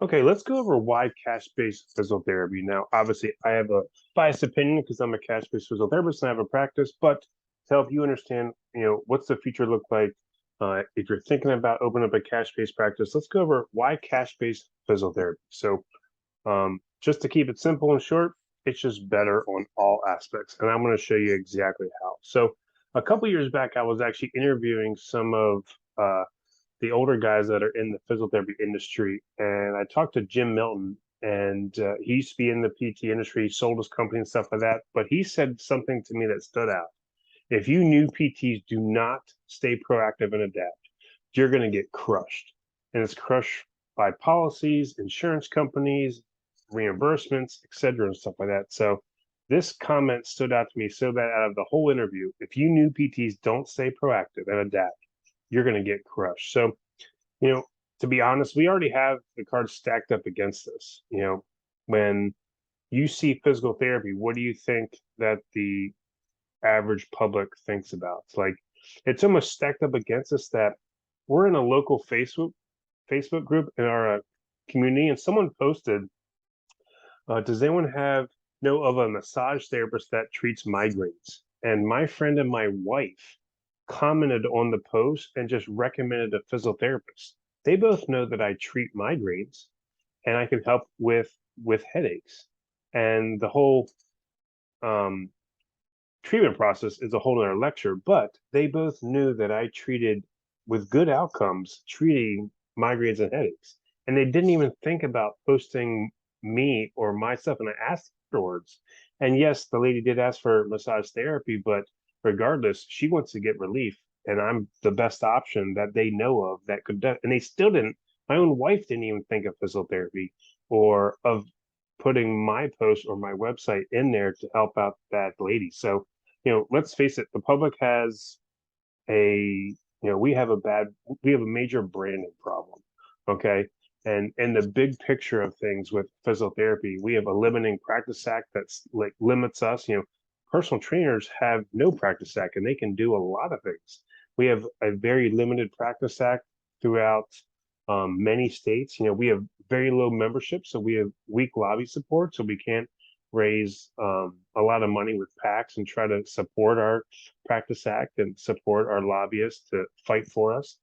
Okay, let's go over why cash-based physical therapy. Now, obviously, I have a biased opinion because I'm a cash-based physical therapist and I have a practice, but to help you understand, what's the future look like if you're thinking about opening up a cash-based practice, let's go over why cash-based physical therapy. So, just to keep it simple and short, it's just better on all aspects, and I'm going to show you exactly how. So, a couple years back, I was actually interviewing some of uh, the older guys that are in the physical therapy industry. And I talked to Jim Milton, and he used to be in the PT industry, sold his company and stuff like that. But he said something to me that stood out. If you new PTs do not stay proactive and adapt, you're going to get crushed. And it's crushed by policies, insurance companies, reimbursements, et cetera, and stuff like that. So this comment stood out to me so that out of the whole interview, if you new PTs don't stay proactive and adapt, you're going to get crushed. So, you know, to be honest, we already have the cards stacked up against us. When you see physical therapy, what do you think that the average public thinks about? It's like it's almost stacked up against us that we're in a local Facebook group in our community, and someone posted, "Does anyone know of a massage therapist that treats migraines?" And my friend and my wife commented on the post and just recommended a physical therapist. They both know that I treat migraines and I can help with headaches. And the whole um, treatment process is a whole other lecture, but they both knew that I treated with good outcomes, treating migraines and headaches. And they didn't even think about posting me or my stuff. And I asked afterwards. And yes, the lady did ask for massage therapy, but regardless, she wants to get relief. And I'm the best option that they know of that could do. And they still didn't, my own wife didn't even think of physical therapy or of putting my post or my website in there to help out that lady. So let's face it, the public has we have we have a major branding problem. Okay. And in the big picture of things with physical therapy, we have a limiting practice act that's like limits us. Personal trainers have no practice act and they can do a lot of things. We have a very limited practice act throughout many states. We have very low membership, so we have weak lobby support, so we can't raise a lot of money with PACs and try to support our practice act and support our lobbyists to fight for us.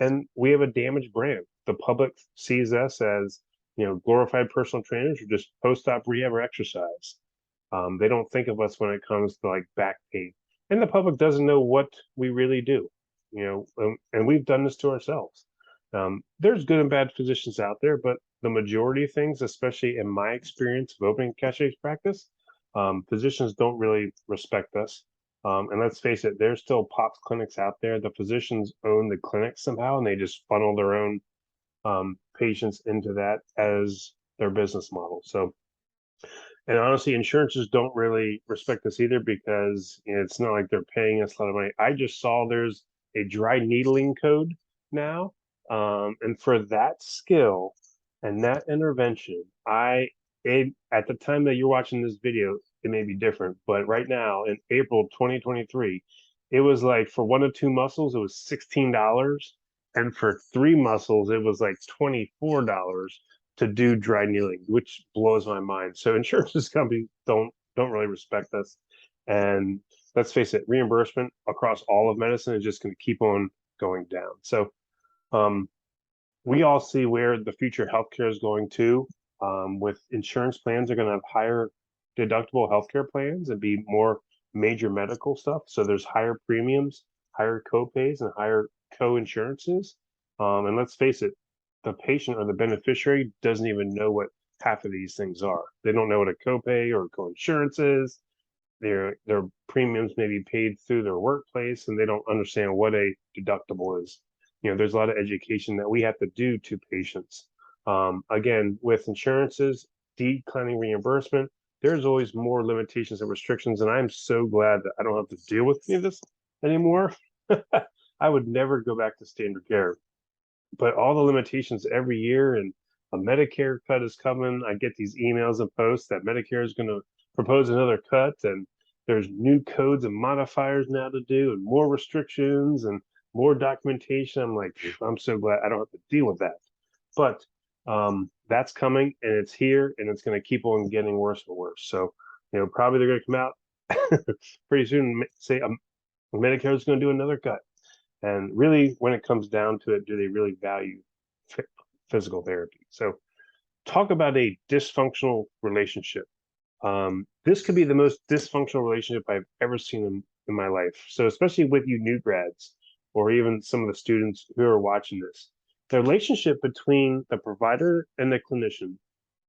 And we have a damaged brand. The public sees us as, glorified personal trainers or just post-op rehab or exercise. They don't think of us when it comes to like back pain. And the public doesn't know what we really do, and we've done this to ourselves. There's good and bad physicians out there, but the majority of things, especially in my experience of opening cash-based practice, physicians don't really respect us. And let's face it, there's still POPs clinics out there. The physicians own the clinic somehow, and they just funnel their own patients into that as their business model. So, and honestly, insurances don't really respect us either because it's not like they're paying us a lot of money. I just saw there's a dry needling code now. And for that skill and that intervention, at the time that you're watching this video, it may be different, but right now in April 2023, it was like for one of two muscles, it was $16. And for three muscles, it was like $24 to do dry needling, which blows my mind. So insurance companies don't really respect us. And let's face it, reimbursement across all of medicine is just going to keep on going down. So um, we all see where the future healthcare is going to. With insurance plans are going to have higher deductible healthcare plans and be more major medical stuff. So there's higher premiums, higher co-pays, and higher co-insurances. And let's face it, the patient or the beneficiary doesn't even know what half of these things are. They don't know what a copay or co-insurance is. Their premiums may be paid through their workplace, and they don't understand what a deductible is. There's a lot of education that we have to do to patients. Again, with insurances, declining reimbursement, there's always more limitations and restrictions, and I'm so glad that I don't have to deal with any of this anymore. I would never go back to standard care, but all the limitations every year, and a Medicare cut is coming. I get these emails and posts that Medicare is going to propose another cut, and there's new codes and modifiers now to do, and more restrictions and more documentation. I'm like, I'm so glad I don't have to deal with that. But That's coming and it's here and it's going to keep on getting worse and worse. So, probably they're going to come out pretty soon and say Medicare is going to do another cut. And really, when it comes down to it, do they really value physical therapy? So, talk about a dysfunctional relationship. This could be the most dysfunctional relationship I've ever seen in my life. So, especially with you new grads or even some of the students who are watching this, the relationship between the provider and the clinician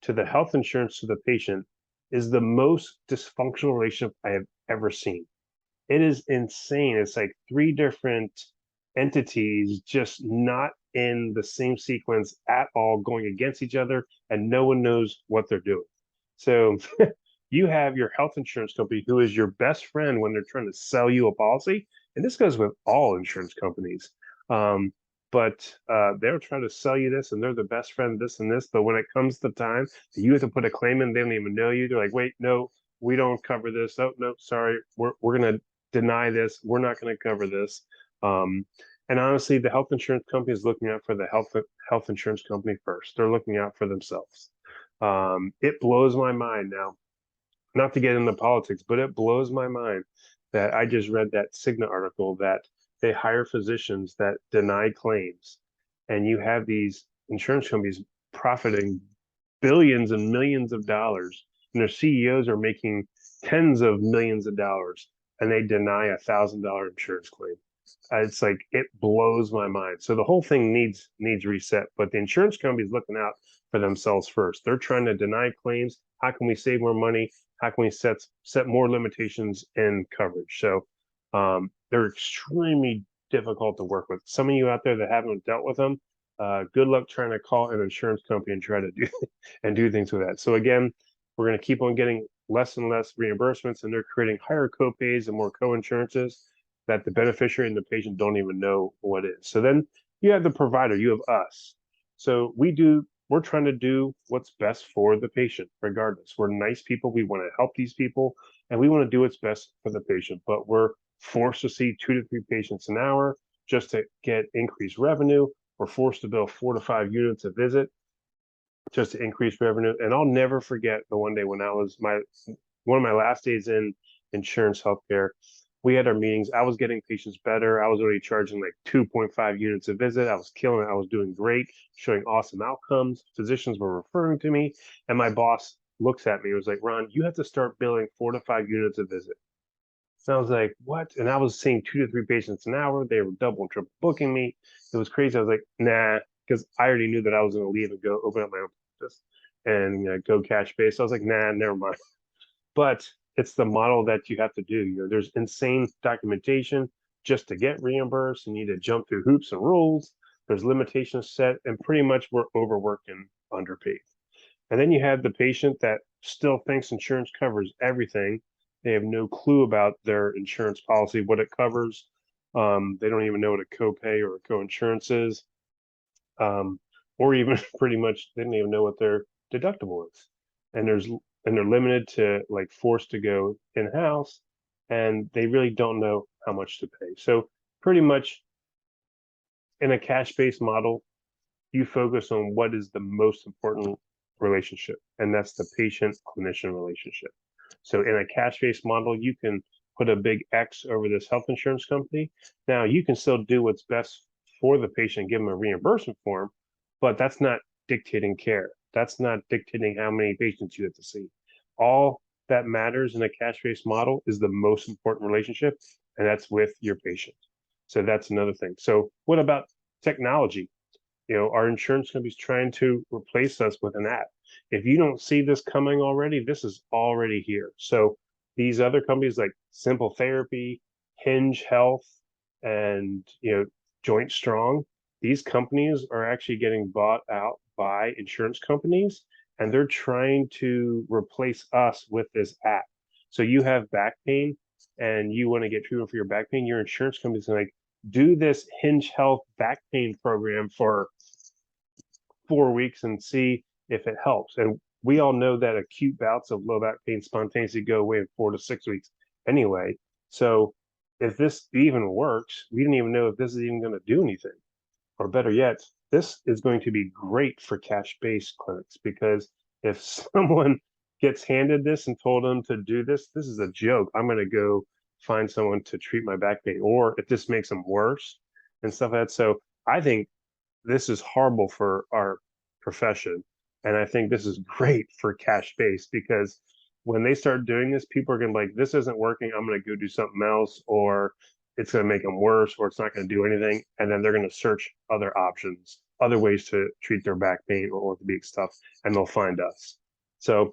to the health insurance to the patient is the most dysfunctional relationship I have ever seen. It is insane. It's like three different entities just not in the same sequence at all, going against each other, and no one knows what they're doing. So you have your health insurance company who is your best friend when they're trying to sell you a policy. And this goes with all insurance companies. But they're trying to sell you this and they're the best friend, this and this. But when it comes to time, you have to put a claim in, they don't even know you. They're like, wait, no, we don't cover this. Oh, no, sorry. We're going to deny this. We're not going to cover this. And honestly, the health insurance company is looking out for the health insurance company first. They're looking out for themselves. It blows my mind now, not to get into politics, but it blows my mind that I just read that Cigna article that they hire physicians that deny claims, and you have these insurance companies profiting billions and millions of dollars, and their CEOs are making tens of millions of dollars, and they deny $1,000 insurance claim. It's like it blows my mind. So the whole thing needs reset. But the insurance company is looking out for themselves first. They're trying to deny claims. How can we save more money? How can we set more limitations in coverage? So they're extremely difficult to work with. Some of you out there that haven't dealt with them, good luck trying to call an insurance company and try to do things with that. So again, we're going to keep on getting less and less reimbursements, and they're creating higher copays and more co-insurances that the beneficiary and the patient don't even know what is. So then you have the provider, you have us. So we're trying to do what's best for the patient, regardless. We're nice people. We want to help these people, and we want to do what's best for the patient. But we're forced to see 2 to 3 patients an hour just to get increased revenue. We're forced to bill 4 to 5 units a visit just to increase revenue. And I'll never forget the one day when I was one of my last days in insurance healthcare. We had our meetings. I was getting patients better. I was already charging like 2.5 units a visit. I was killing it. I was doing great, showing awesome outcomes. Physicians were referring to me. And my boss looks at me and was like, Ron, you have to start billing 4 to 5 units a visit. So I was like, what? And I was seeing 2 to 3 patients an hour. They were double and triple booking me. It was crazy. I was like, nah, because I already knew that I was going to leave and go open up my own practice and go cash based. So I was like, nah, never mind. But it's the model that you have to do. There's insane documentation just to get reimbursed. You need to jump through hoops and rules. There's limitations set, and pretty much we're overworked and underpaid. And then you have the patient that still thinks insurance covers everything. They have no clue about their insurance policy, what it covers. They don't even know what a copay or a co-insurance is, or even pretty much they don't even know what their deductible is. And they're limited to like forced to go in-house, and they really don't know how much to pay. So pretty much in a cash-based model, you focus on what is the most important relationship, and that's the patient-clinician relationship. So in a cash-based model, you can put a big X over this health insurance company. Now you can still do what's best for the patient, give them a reimbursement form, but that's not dictating care. That's not dictating how many patients you have to see. All that matters in a cash-based model is the most important relationship, and that's with your patient. So that's another thing. So what about technology? Our insurance company's trying to replace us with an app. If you don't see this coming already, this is already here. So these other companies like Simple Therapy, Hinge Health, and Joint Strong, these companies are actually getting bought out by insurance companies, and they're trying to replace us with this app. So you have back pain and you want to get treatment for your back pain, your insurance company's like, do this Hinge Health back pain program for 4 weeks and see if it helps. And we all know that acute bouts of low back pain spontaneously go away in 4 to 6 weeks anyway. So if this even works, we didn't even know if this is even going to do anything. Or better yet, this is going to be great for cash-based clinics, because if someone gets handed this and told them to do this, this is a joke. I'm going to go find someone to treat my back pain, or if this makes them worse and stuff like that. So I think this is horrible for our profession. And I think this is great for cash based, because when they start doing this, people are going to be like, this isn't working. I'm going to go do something else, or it's going to make them worse, or it's not going to do anything. And then they're going to search other options, other ways to treat their back pain or orthopedic stuff, and they'll find us. So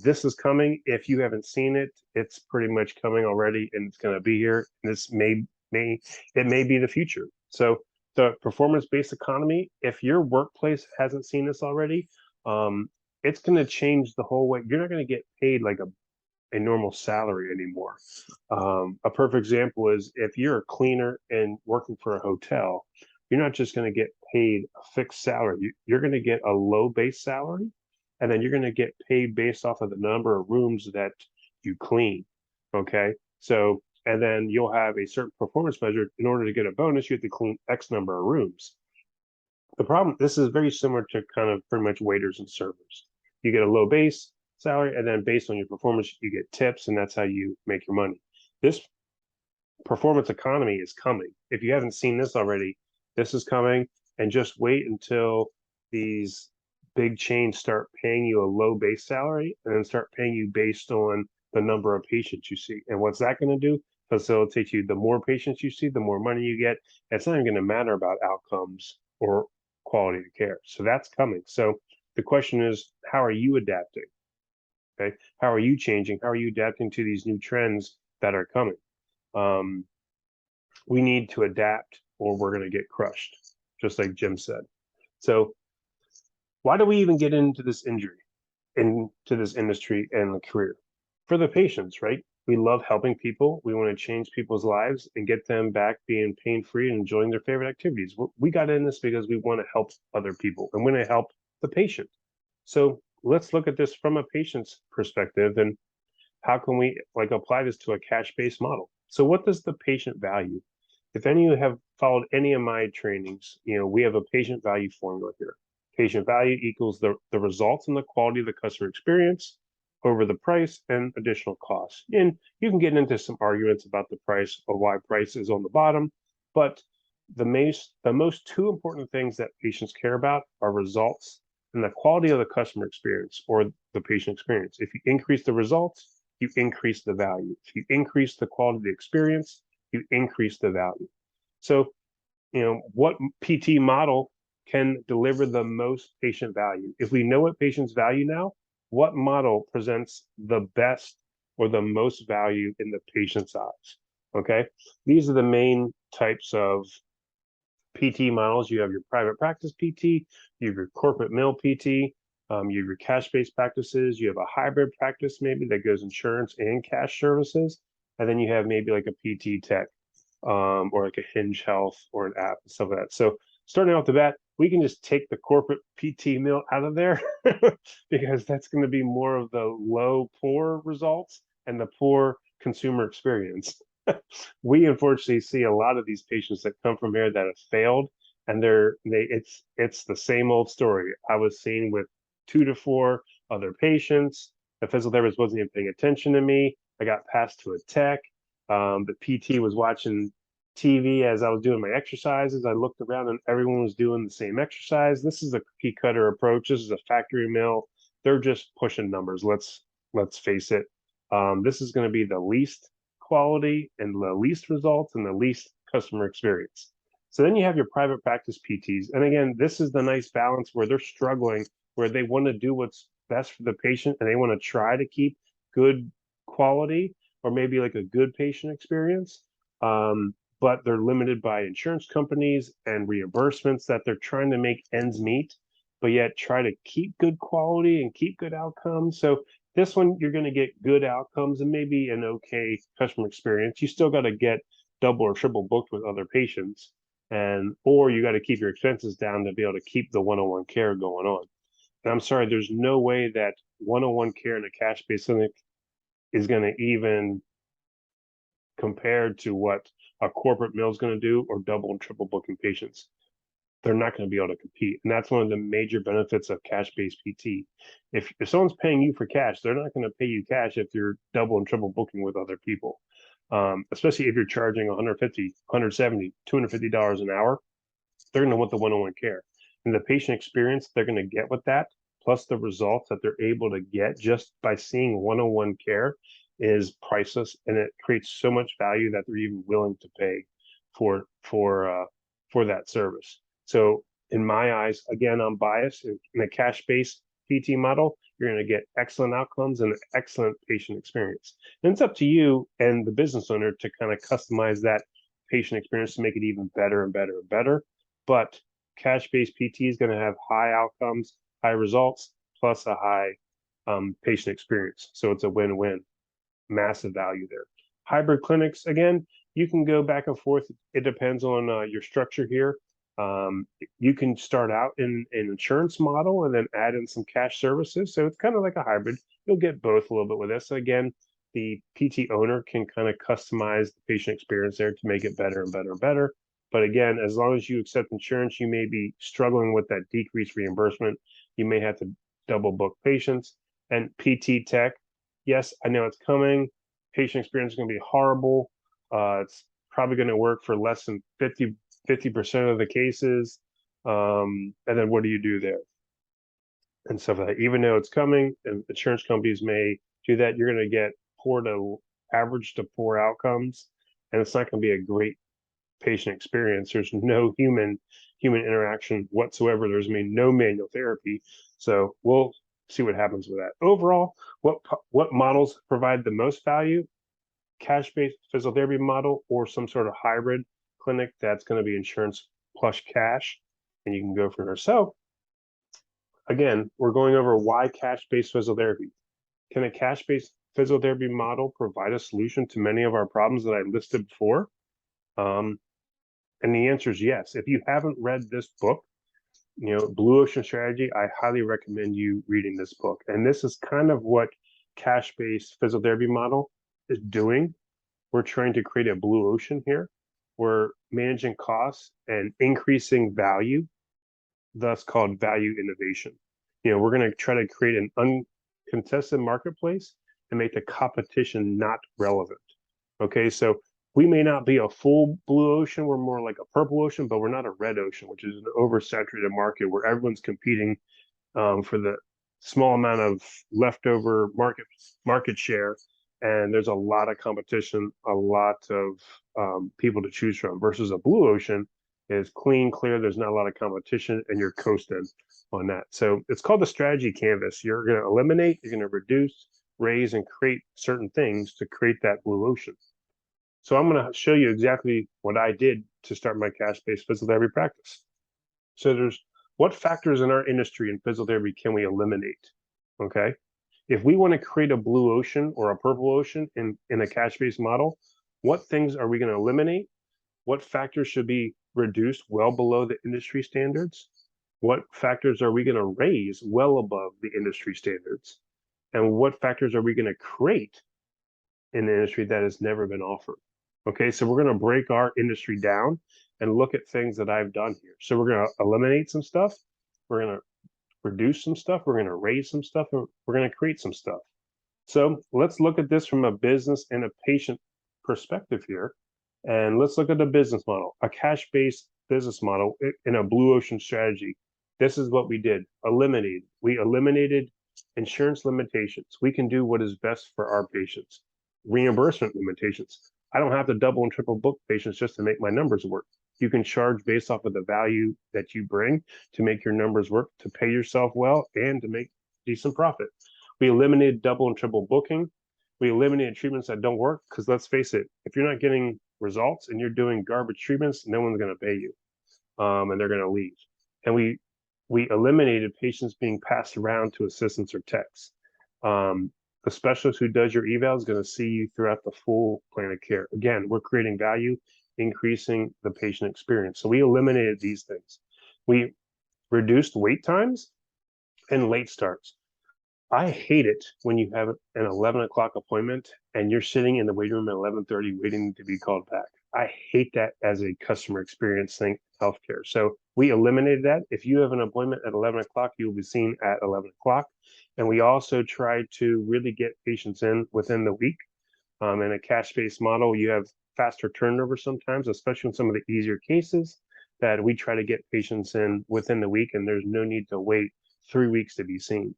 this is coming. If you haven't seen it, it's pretty much coming already, and it's going to be here. And this may be the future. So the performance-based economy, if your workplace hasn't seen this already, it's going to change the whole way. You're not going to get paid like a normal salary anymore. A perfect example is if you're a cleaner and working for a hotel, you're not just going to get paid a fixed salary. You're going to get a low base salary, and then you're going to get paid based off of the number of rooms that you clean. Okay. So, and then you'll have a certain performance measure. In order to get a bonus, you have to clean X number of rooms. The problem, this is very similar to kind of pretty much waiters and servers. You get a low base salary, and then based on your performance, you get tips, and that's how you make your money. This performance economy is coming. If you haven't seen this already, this is coming, and just wait until these big chains start paying you a low base salary and then start paying you based on the number of patients you see. And what's that going to do? Facilitate you. The more patients you see, the more money you get. It's not even going to matter about outcomes or quality of care. So that's coming. So the question is, how are you adapting? Okay. How are you changing? How are you adapting to these new trends that are coming? We need to adapt, or we're going to get crushed, just like Jim said. So why do we even get into this industry and the career? For the patients, right? We love helping people. We want to change people's lives and get them back being pain-free and enjoying their favorite activities. We got in this because we want to help other people, and we want to help the patient. So let's look at this from a patient's perspective, and how can we like apply this to a cash-based model? So what does the patient value? If any of you have followed any of my trainings, we have a patient value formula here. Patient value equals the results and the quality of the customer experience over the price and additional costs. And you can get into some arguments about the price or why price is on the bottom, but the most two important things that patients care about are results and the quality of the customer experience or the patient experience. If you increase the results, you increase the value. If you increase the quality of the experience, you increase the value. So, what PT model can deliver the most patient value? If we know what patients value now, what model presents the best or the most value in the patient's eyes? Okay, these are the main types of PT models. You have your private practice PT, you have your corporate mill PT, you have your cash-based practices, you have a hybrid practice maybe that goes insurance and cash services, and then you have maybe like a PT tech, or like a Hinge Health or an app and stuff like that. So starting off the bat, we can just take the corporate PT mill out of there because that's going to be more of the low, poor results and the poor consumer experience. We unfortunately see a lot of these patients that come from here that have failed, and it's the same old story. I was seen with 2 to 4 other patients. The physical therapist wasn't even paying attention to me. I got passed to a tech. The PT was watching TV as I was doing my exercises. I looked around and everyone was doing the same exercise. This is a cookie cutter approach. This is a factory mill. They're just pushing numbers. Let's face it. This is going to be the least quality and the least results and the least customer experience. So then you have your private practice PTs. And again, this is the nice balance where they're struggling, where they want to do what's best for the patient and they want to try to keep good quality or maybe like a good patient experience. But they're limited by insurance companies and reimbursements that they're trying to make ends meet, but yet try to keep good quality and keep good outcomes. So this one, you're going to get good outcomes and maybe an okay customer experience. You still got to get double or triple booked with other patients, or you got to keep your expenses down to be able to keep the one-on-one care going on. And I'm sorry, there's no way that one-on-one care in a cash-based clinic is going to even compared to what a corporate mill is going to do or double and triple booking patients. they're not going to be able to compete. And that's one of the major benefits of cash-based PT. If someone's paying you for cash, they're not going to pay you cash if you're double and triple booking with other people. Especially if you're charging 150, 170, $250 an hour, they're going to want the one-on-one care. And the patient experience they're going to get with that, plus the results that they're able to get just by seeing one-on-one care is priceless, and it creates so much value that they're even willing to pay for that service. So in my eyes, again, I'm biased. In a cash-based PT model, you're going to get excellent outcomes and excellent patient experience. And it's up to you and the business owner to kind of customize that patient experience to make it even better and better and better. But cash-based PT is going to have high outcomes, high results, plus a high patient experience. So it's a win-win, massive value there. Hybrid clinics, again, you can go back and forth. It depends on your structure here. You can start out in an insurance model and then add in some cash services. So it's kind of like a hybrid. You'll get both a little bit with this. So again, the PT owner can kind of customize the patient experience there to make it better and better and better. But again, as long as you accept insurance, you may be struggling with that decreased reimbursement. You may have to double book patients. And PT tech, yes, I know it's coming. Patient experience is going to be horrible. It's probably going to work for less than 50% of the cases. And then what do you do there? And stuff like that. Even though it's coming, and insurance companies may do that, you're going to get poor to average to poor outcomes, and it's not going to be a great patient experience. There's no human interaction whatsoever. There's no manual therapy. So we'll see what happens with that. Overall, what models provide the most value? Cash-based physical therapy model or some sort of hybrid clinic that's going to be insurance plus cash, and you can go from there. So again, we're going over why cash-based physical therapy. Can a cash-based physical therapy model provide a solution to many of our problems that I listed before? And the answer is yes. If you haven't read this book, Blue Ocean Strategy, I highly recommend you reading this book. And this is kind of what cash-based physical therapy model is doing. We're trying to create a blue ocean here. We're managing costs and increasing value, thus called value innovation. We're going to try to create an uncontested marketplace and make the competition not relevant. Okay, so we may not be a full blue ocean. We're more like a purple ocean, but we're not a red ocean, which is an oversaturated market where everyone's competing for the small amount of leftover market share. And there's a lot of competition, a lot of people to choose from, versus a blue ocean is clean, clear. There's not a lot of competition, and you're coasting on that. So it's called the strategy canvas. You're going to eliminate, you're going to reduce, raise, and create certain things to create that blue ocean. So I'm going to show you exactly what I did to start my cash-based physical therapy practice. So there's what factors in our industry in physical therapy can we eliminate? Okay. If we want to create a blue ocean or a purple ocean in a cash-based model, what things are we going to eliminate? What factors should be reduced well below the industry standards? What factors are we going to raise well above the industry standards? And what factors are we going to create in the industry that has never been offered? Okay, so we're going to break our industry down and look at things that I've done here. So we're going to eliminate some stuff. We're going to reduce some stuff. We're going to raise some stuff. And we're going to create some stuff. So let's look at this from a business and a patient perspective here. And let's look at the business model, a cash-based business model in a blue ocean strategy. This is what we did. We eliminated insurance limitations. We can do what is best for our patients. Reimbursement limitations. I don't have to double and triple book patients just to make my numbers work. You can charge based off of the value that you bring to make your numbers work, to pay yourself well, and to make decent profit. We eliminated double and triple booking. We eliminated treatments that don't work, because let's face it, if you're not getting results and you're doing garbage treatments, no one's going to pay you, and they're going to leave. And we eliminated patients being passed around to assistants or techs. The specialist who does your eval is going to see you throughout the full plan of care. Again, we're creating value, increasing the patient experience. So we eliminated these things. We reduced wait times and late starts. I hate it when you have an 11 o'clock appointment and you're sitting in the waiting room at 11:30 waiting to be called back. I hate that as a customer experience thing in healthcare. So we eliminated that. If you have an appointment at 11 o'clock, you will be seen at 11 o'clock. And we also try to really get patients in within the week. In a cash-based model, you have faster turnover sometimes, especially in some of the easier cases, that we try to get patients in within the week, and there's no need to wait 3 weeks to be seen.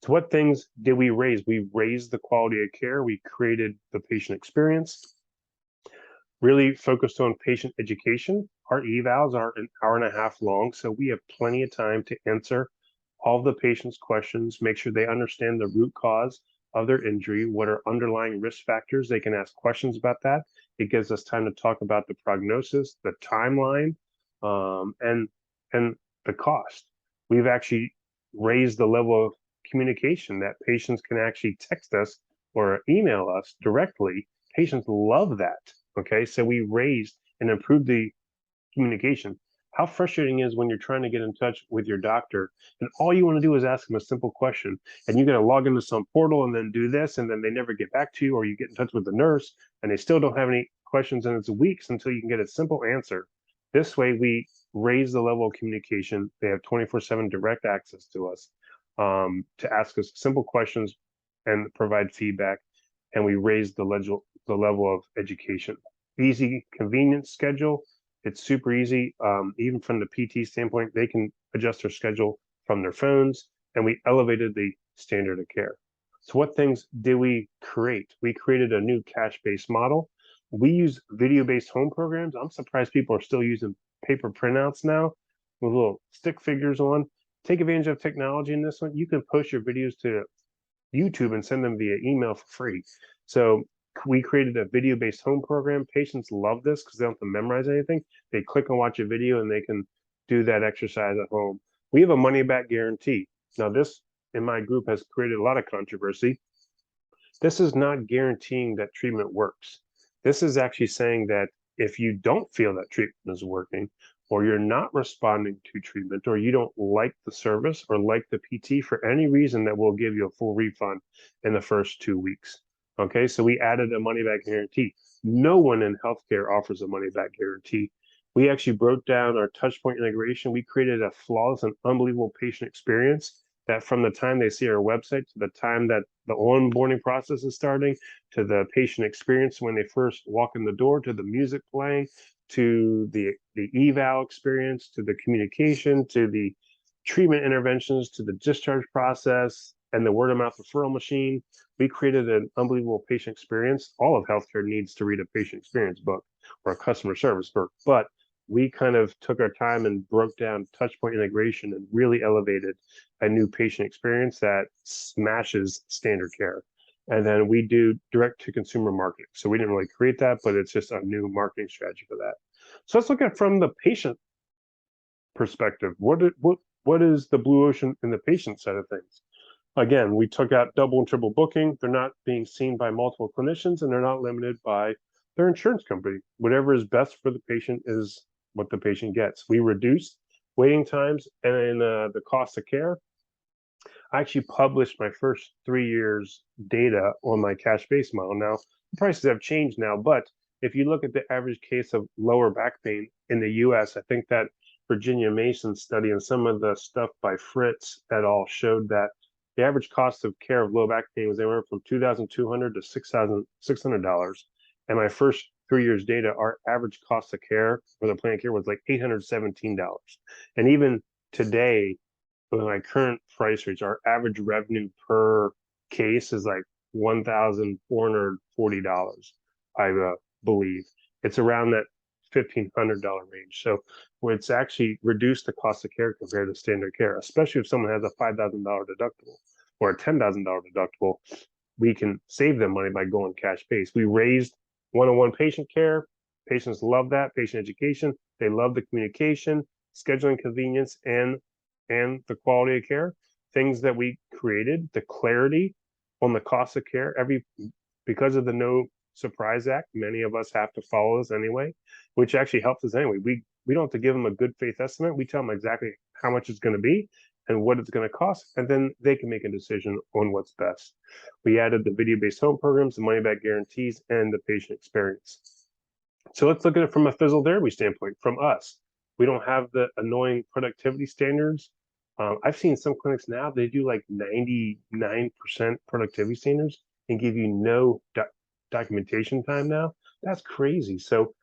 So what things did we raise? We raised the quality of care. We created the patient experience, really focused on patient education. Our evals are an hour and a half long, so we have plenty of time to answer all the patient's questions, make sure they understand the root cause of their injury, what are underlying risk factors. They can ask questions about that. It gives us time to talk about the prognosis, the timeline, and the cost. We've actually raised the level of communication that patients can actually text us or email us directly. Patients love that. Okay, so we raised and improved the communication. How frustrating is when you're trying to get in touch with your doctor and all you want to do is ask them a simple question, and you got to log into some portal and then do this, and then they never get back to you, or you get in touch with the nurse and they still don't have any questions, and it's weeks until you can get a simple answer. This way, we raise the level of communication. They have 24/7 direct access to us, to ask us simple questions and provide feedback, and we raise the level of education. Easy, convenient schedule. It's super easy. Even from the PT standpoint, they can adjust their schedule from their phones, and we elevated the standard of care. So what things did we create? We created a new cash-based model. We use video-based home programs. I'm surprised people are still using paper printouts now with little stick figures on. Take advantage of technology in this one. You can post your videos to YouTube and send them via email for free. So we created a video-based home program. Patients love this because they don't have to memorize anything. They click and watch a video and they can do that exercise at home. We have a money-back guarantee. Now, this in my group has created a lot of controversy. This is not guaranteeing that treatment works. This is actually saying that if you don't feel that treatment is working, or you're not responding to treatment, or you don't like the service or like the PT for any reason, that we'll give you a full refund in the first 2 weeks. Okay, so we added a money back guarantee. No one in healthcare offers a money back guarantee. We actually broke down our touchpoint integration. We created a flawless and unbelievable patient experience that from the time they see our website to the time that the onboarding process is starting, to the patient experience when they first walk in the door, to the music playing, to the eval experience, to the communication, to the treatment interventions, to the discharge process, and the word of mouth referral machine. We created an unbelievable patient experience. All of healthcare needs to read a patient experience book or a customer service book, but we kind of took our time and broke down touchpoint integration and really elevated a new patient experience that smashes standard care. And then we do direct to consumer marketing. So we didn't really create that, but it's just a new marketing strategy for that. So let's look at from the patient perspective. What is the blue ocean in the patient side of things? Again, we took out double and triple booking. They're not being seen by multiple clinicians, and they're not limited by their insurance company. Whatever is best for the patient is what the patient gets. We reduced waiting times and the cost of care. I actually published my first 3 years data on my cash-based model. Now, the prices have changed now, but if you look at the average case of lower back pain in the US, I think that Virginia Mason study and some of the stuff by Fritz et al. Showed that the average cost of care of low back pain was anywhere from $2,200 to $6,600. And my first 3 years data, our average cost of care for the plan of care was like $817. And even today, with my current price rates, our average revenue per case is like $1,440, I believe. It's around that $1,500 range. So it's actually reduced the cost of care compared to standard care, especially if someone has a $5,000 deductible or a $10,000 deductible. We can save them money by going cash-based. We raised one-on-one patient care. Patients love that. Patient education. They love the communication, scheduling convenience, and the quality of care. Things that we created, the clarity on the cost of care. Because of the No Surprise Act, many of us have to follow this anyway, which actually helps us anyway. We don't have to give them a good faith estimate. We tell them exactly how much it's going to be and what it's going to cost, and then they can make a decision on what's best. We added the video-based home programs, the money-back guarantees, and the patient experience. So let's look at it from a physical therapy standpoint. From us, we don't have the annoying productivity standards. I've seen some clinics now, they do like 99% productivity standards and give you no documentation time now. That's crazy. So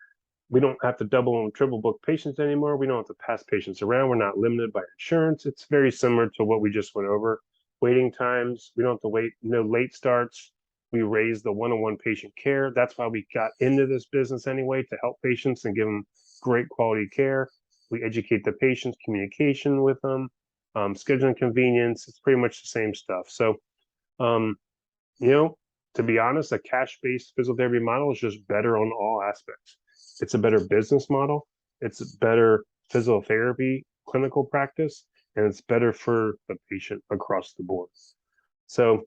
we don't have to double and triple book patients anymore. We don't have to pass patients around. We're not limited by insurance. It's very similar to what we just went over. Waiting times, we don't have to wait, no late starts. We raise the one-on-one patient care. That's why we got into this business anyway, to help patients and give them great quality care. We educate the patients, communication with them, scheduling convenience. It's pretty much the same stuff. So, um, you know, to be honest, a cash-based physical therapy model is just better on all aspects. It's a better business model. It's better physical therapy clinical practice, and it's better for the patient across the board. So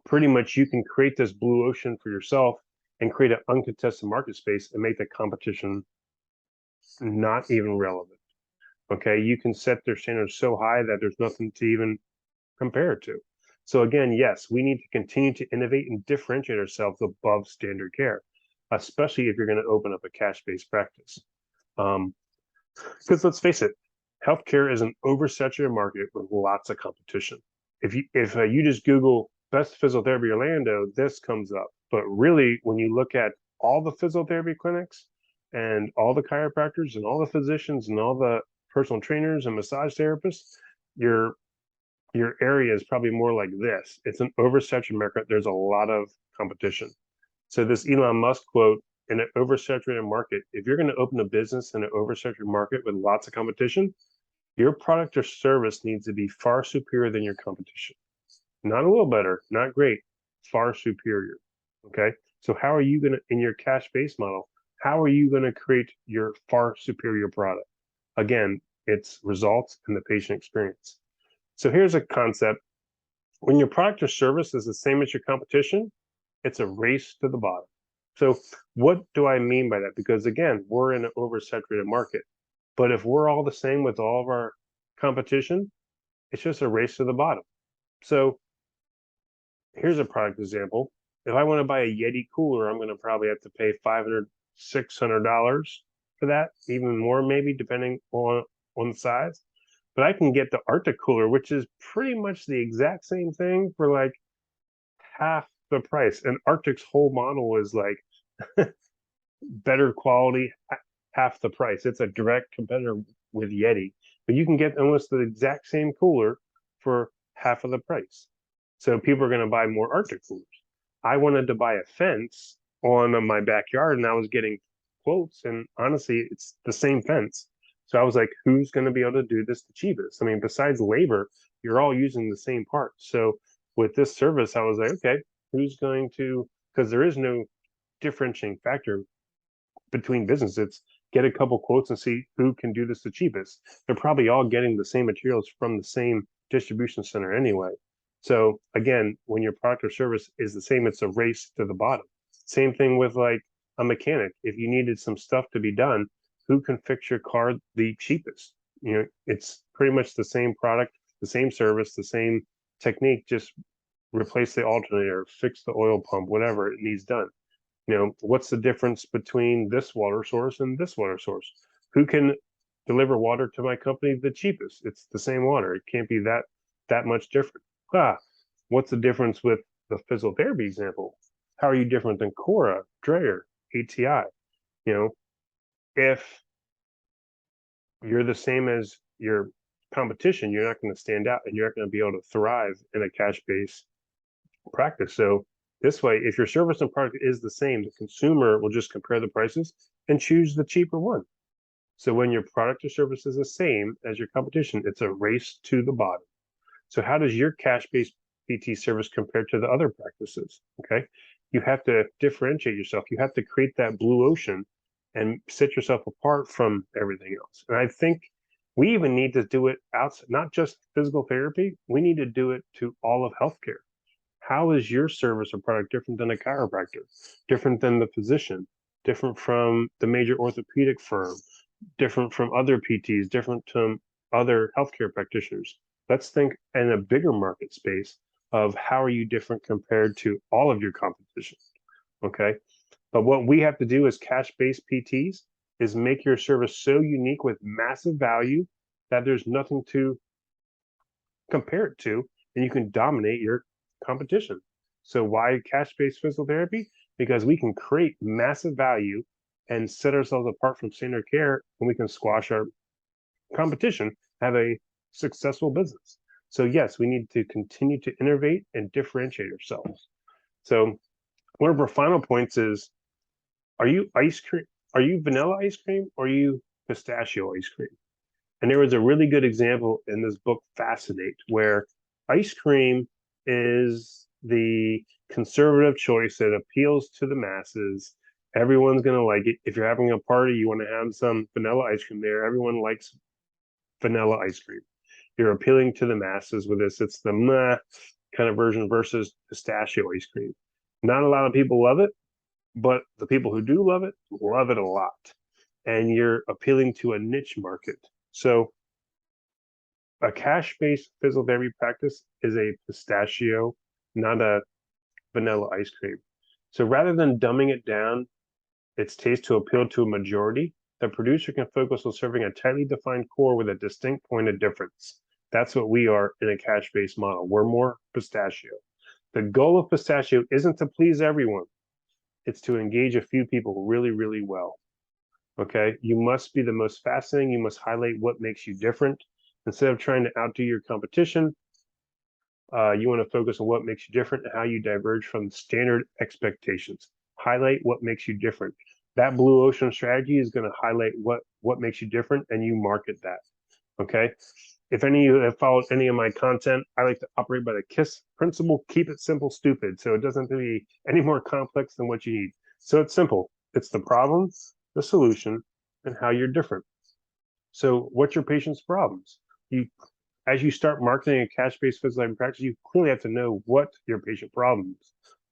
pretty much you can create this blue ocean for yourself and create an uncontested market space and make the competition not even relevant. Okay, you can set their standards so high that there's nothing to even compare it to. So again, yes, we need to continue to innovate and differentiate ourselves above standard care, especially if you're going to open up a cash-based practice. Because let's face it, healthcare is an oversaturated market with lots of competition. If you just Google best physical therapy Orlando, this comes up. But really, when you look at all the physical therapy clinics and all the chiropractors and all the physicians and all the personal trainers and massage therapists, your area is probably more like this. It's an oversaturated market. There's a lot of competition. So this Elon Musk quote, in an oversaturated market, if you're going to open a business in an oversaturated market with lots of competition, your product or service needs to be far superior than your competition. Not a little better, not great, far superior. Okay. So how are you going to, in your cash-based model, how are you going to create your far superior product? Again, it's results and the patient experience. So here's a concept. When your product or service is the same as your competition, it's a race to the bottom. So what do I mean by that? Because again, we're in an oversaturated market. But if we're all the same with all of our competition, it's just a race to the bottom. So here's a product example. If I want to buy a Yeti cooler, I'm going to probably have to pay $500, $600 for that, even more maybe, depending on the size. But I can get the Arctic cooler, which is pretty much the exact same thing for like half the price. And Arctic's whole model is like better quality, half the price. It's a direct competitor with Yeti, but you can get almost the exact same cooler for half of the price. So people are going to buy more Arctic coolers. I wanted to buy a fence on my backyard, and I was getting quotes, and honestly, it's the same fence. So I was like, who's going to be able to do this the cheapest? I mean, besides labor, you're all using the same parts. So with this service, I was like, okay, who's going to, because there is no differentiating factor between businesses. It's get a couple quotes and see who can do this the cheapest. They're probably all getting the same materials from the same distribution center anyway. So again, when your product or service is the same, it's a race to the bottom. Same thing with like a mechanic. If you needed some stuff to be done, who can fix your car the cheapest? You know, it's pretty much the same product, the same service, the same technique, just replace the alternator, fix the oil pump, whatever it needs done. You know, what's the difference between this water source and this water source? Who can deliver water to my company the cheapest? It's the same water. It can't be that much different. What's the difference with the physical therapy example? How are you different than Cora, Dreyer, ATI? You know, if you're the same as your competition, you're not going to stand out and you're not going to be able to thrive in a cash-based practice. So this way, if your service and product is the same, the consumer will just compare the prices and choose the cheaper one. So when your product or service is the same as your competition, it's a race to the bottom. So how does your cash-based PT service compare to the other practices? Okay, you have to differentiate yourself. You have to create that blue ocean and set yourself apart from everything else. And I think we even need to do it outside, not just physical therapy. We need to do it to all of healthcare. How is your service or product different than a chiropractor, different than the physician, different from the major orthopedic firm, different from other PTs, different from other healthcare practitioners? Let's think in a bigger market space of how are you different compared to all of your competition. Okay. But what we have to do as cash-based PTs is make your service so unique with massive value that there's nothing to compare it to, and you can dominate your competition. So why cash-based physical therapy? Because we can create massive value and set ourselves apart from standard care, and we can squash our competition, have a successful business. So yes, we need to continue to innovate and differentiate ourselves. So one of our final points is, are you ice cream? Are you vanilla ice cream or are you pistachio ice cream? And there was a really good example in this book, Fascinate, where ice cream is the conservative choice that appeals to the masses. Everyone's going to like it. If you're having a party, you want to have some vanilla ice cream there. Everyone likes vanilla ice cream. You're appealing to the masses with this. It's the meh kind of version versus pistachio ice cream. Not a lot of people love it, but the people who do love it a lot. And you're appealing to a niche market. So a cash-based physical therapy practice is a pistachio, not a vanilla ice cream. So rather than dumbing it down, its taste to appeal to a majority, the producer can focus on serving a tightly defined core with a distinct point of difference. That's what we are in a cash-based model. We're more pistachio. The goal of pistachio isn't to please everyone. It's to engage a few people really, really well. Okay, you must be the most fascinating. You must highlight what makes you different. Instead of trying to outdo your competition, you want to focus on what makes you different and how you diverge from standard expectations. Highlight what makes you different. That blue ocean strategy is going to highlight what makes you different, and you market that. Okay. If any of you have followed any of my content, I like to operate by the KISS principle: keep it simple, stupid. So it doesn't have to be any more complex than what you need. So it's simple. It's the problem, the solution, and how you're different. So what's your patient's problems? As you start marketing a cash-based physical therapy practice, you clearly have to know what your patient problems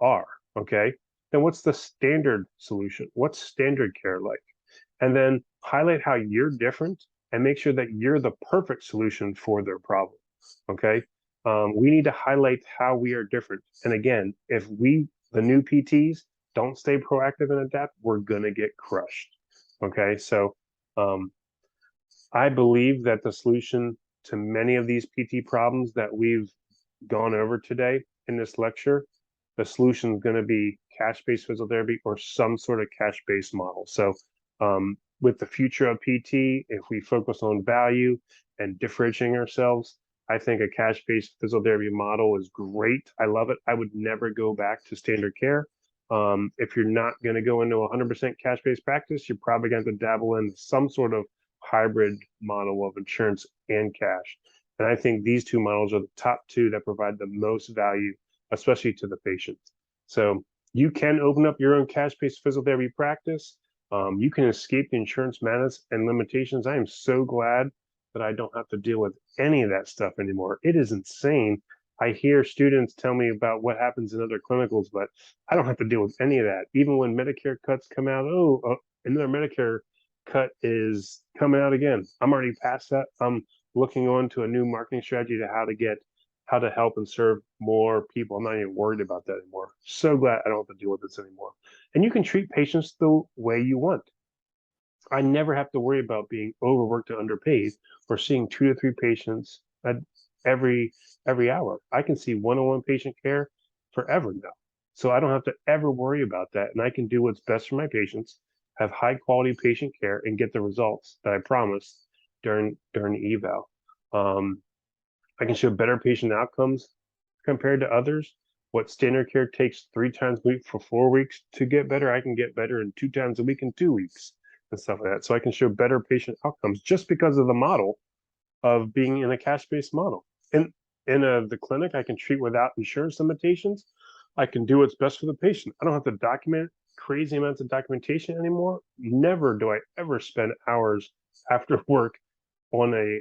are. Okay. Then what's the standard solution? What's standard care like? And then highlight how you're different and make sure that you're the perfect solution for their problem. Okay. We need to highlight how we are different. And again, if we, the new PTs, don't stay proactive and adapt, we're going to get crushed. Okay. So I believe that the solution to many of these PT problems that we've gone over today in this lecture, the solution is going to be cash-based physical therapy or some sort of cash-based model. So with the future of PT, if we focus on value and differentiating ourselves, I think a cash-based physical therapy model is great. I love it. I would never go back to standard care. If you're not going to go into 100% cash-based practice, you're probably going to dabble in some sort of hybrid model of insurance and cash. And I think these two models are the top two that provide the most value, especially to the patient. So you can open up your own cash-based physical therapy practice. You can escape the insurance madness and limitations. I am so glad that I don't have to deal with any of that stuff anymore. It is insane. I hear students tell me about what happens in other clinicals, but I don't have to deal with any of that. Even when Medicare cuts come out, another Medicare cut is coming out again. I'm already past that. I'm looking on to a new marketing strategy to how to help and serve more people. I'm not even worried about that anymore. So glad I don't have to deal with this anymore. And you can treat patients the way you want. I never have to worry about being overworked or underpaid or seeing 2 to 3 patients every hour. I can see one-on-one patient care forever now. So I don't have to ever worry about that. And I can do what's best for my patients, have high quality patient care, and get the results that I promised during the eval. I can show better patient outcomes compared to others. What standard care takes 3 times a week for 4 weeks to get better, I can get better in 2 times a week in 2 weeks and stuff like that. So I can show better patient outcomes just because of the model of being in a cash-based model. In the clinic, I can treat without insurance limitations. I can do what's best for the patient. I don't have to document crazy amounts of documentation anymore. Never do I ever spend hours after work on a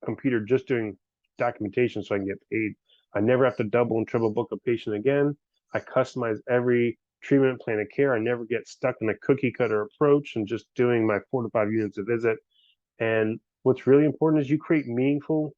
computer just doing documentation so I can get paid. I never have to double and triple book a patient again. I customize every treatment plan of care. I never get stuck in a cookie cutter approach and just doing my 4 to 5 units a visit. And what's really important is you create meaningful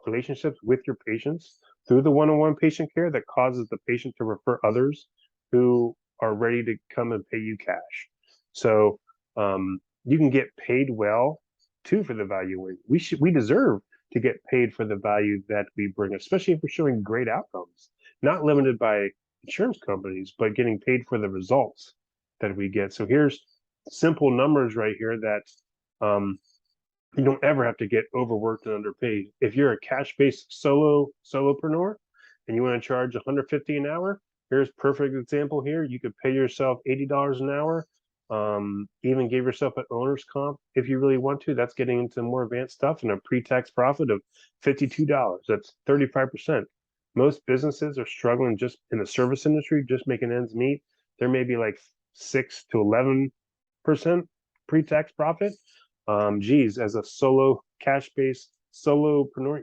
relationships with your patients through the one-on-one patient care that causes the patient to refer others who are ready to come and pay you cash. So you can get paid well too for the value we deserve to get paid for the value that we bring, especially if we're showing great outcomes, not limited by insurance companies, but getting paid for the results that we get. So here's simple numbers right here that you don't ever have to get overworked and underpaid. If you're a cash-based solopreneur and you want to charge 150 an hour, here's a perfect example here. You could pay yourself $80 an hour, even give yourself an owner's comp if you really want to. That's getting into more advanced stuff, and a pre-tax profit of $52. That's 35%. Most businesses are struggling just in the service industry, just making ends meet. There may be like 6 to 11% pre-tax profit. Geez, as a solo cash-based solopreneur,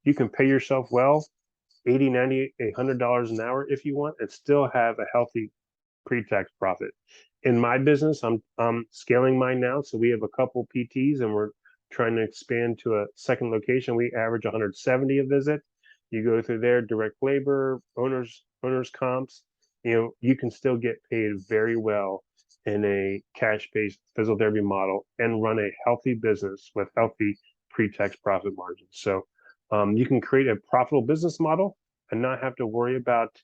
you can pay yourself well, 80, 90, $100 an hour if you want, and still have a healthy pre-tax profit. In my business, I'm scaling mine now, so we have a couple PTs, and we're trying to expand to a second location. We average 170 a visit. You go through there, direct labor, owners comps. You can still get paid very well in a cash-based physical therapy model and run a healthy business with healthy pre-tax profit margins. So you can create a profitable business model and not have to worry about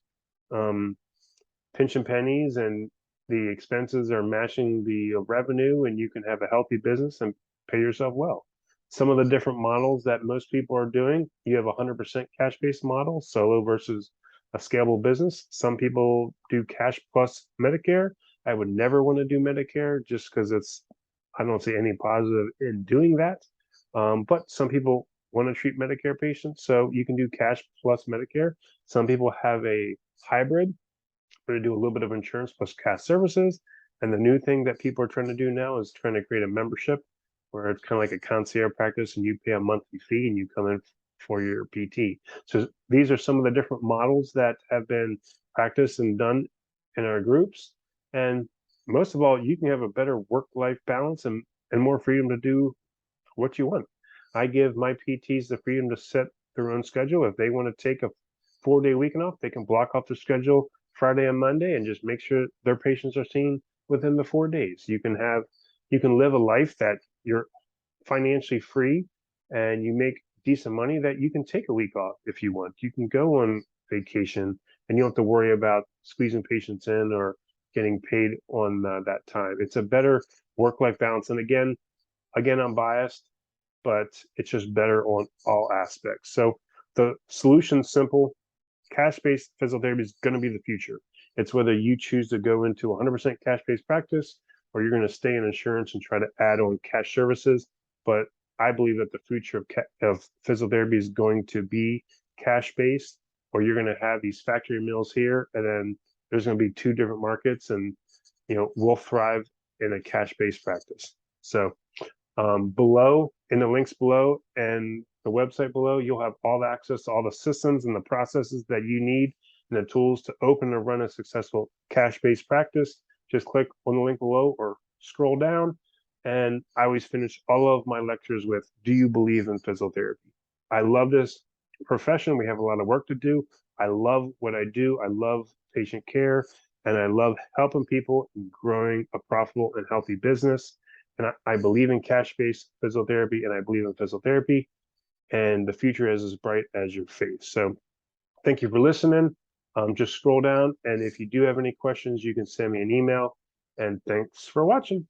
pinching pennies and the expenses are matching the revenue, and you can have a healthy business and pay yourself well. Some of the different models that most people are doing, you have a 100% cash-based model, solo versus a scalable business. Some people do cash plus Medicare. I would never want to do Medicare just because I don't see any positive in doing that. But some people want to treat Medicare patients, so you can do cash plus Medicare. Some people have a hybrid, to do a little bit of insurance plus cash services. And the new thing that people are trying to do now is trying to create a membership where it's kind of like a concierge practice and you pay a monthly fee and you come in for your PT. So these are some of the different models that have been practiced and done in our groups. And most of all, you can have a better work-life balance and more freedom to do what you want. I give my PTs the freedom to set their own schedule. If they want to take a 4-day weekend off, they can block off their schedule Friday and Monday and just make sure their patients are seen within the 4 days. You can live a life that you're financially free and you make decent money, that you can take a week off if you want. You can go on vacation and you don't have to worry about squeezing patients in or getting paid on that time. It's a better work-life balance. And again, I'm biased, but it's just better on all aspects. So the solution's simple. Cash-based physical therapy is going to be the future. It's whether you choose to go into 100% cash-based practice or you're going to stay in insurance and try to add on cash services. But I believe that the future of physical therapy is going to be cash-based, or you're going to have these factory mills here, and then there's going to be two different markets, and we'll thrive in a cash-based practice. So below, in the links below and the website below, you'll have all the access to all the systems and the processes that you need and the tools to open and run a successful cash-based practice. Just click on the link below or scroll down. And I always finish all of my lectures with, do you believe in physical therapy? I love this profession. We have a lot of work to do. I love what I do. I love patient care, and I love helping people and growing a profitable and healthy business. And I believe in cash-based physical therapy, and I believe in physical therapy, and the future is as bright as your face. So thank you for listening. Just scroll down, and if you do have any questions, you can send me an email, and thanks for watching.